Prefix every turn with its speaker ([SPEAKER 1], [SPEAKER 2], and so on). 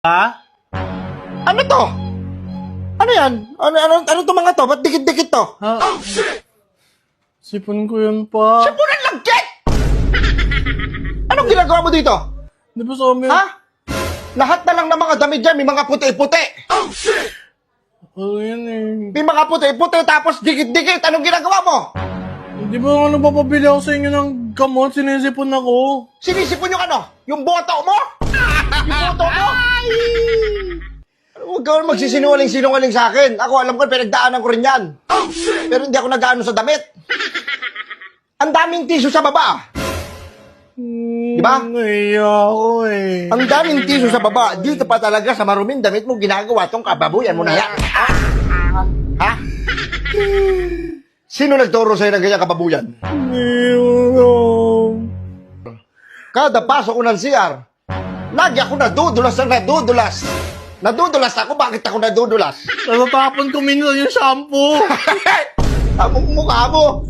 [SPEAKER 1] Ha?
[SPEAKER 2] Ano to? Ano yan? Ano to mga to? Ba't dikit-dikit to?
[SPEAKER 1] Ha? Oh, shit! Sipon ko yun pa.
[SPEAKER 2] Sipunan lagkit! Anong ginagawa mo dito?
[SPEAKER 1] Di ba sa amin?
[SPEAKER 2] Ha? Lahat na lang ng mga damit dyan, may mga puti-puti.
[SPEAKER 1] Ano yan eh?
[SPEAKER 2] May mga puti-puti tapos dikit-dikit. Anong ginagawa mo?
[SPEAKER 1] Di ba nga nagpapabili ako sa inyo ng gamot? Sinisipon ako.
[SPEAKER 2] Sinisipon yung ano? Yung boto mo? Yung boto mo? Huwag ka magsisinungaling-sinungaling sa akin. Ako, alam ko, pinagdaanan ko rin yan. Pero hindi ako nag-ano sa damit. Ang daming tissue sa baba. Di ba?
[SPEAKER 1] Naiya ako eh.
[SPEAKER 2] Ang daming tissue sa baba. Dito pa talaga sa maruming damit mo ginagawa tong kababuyan mo na yan. Ha? Sino nagturo sa'yo ng ganyan kababuyan? Kada pasok ko ng CR, lagi ako nadudulas na nadudulas. Nadudulas ako? Bakit ako nadudulas?
[SPEAKER 1] Natatapon ko minsan yung shampoo.
[SPEAKER 2] Ang mukha mo.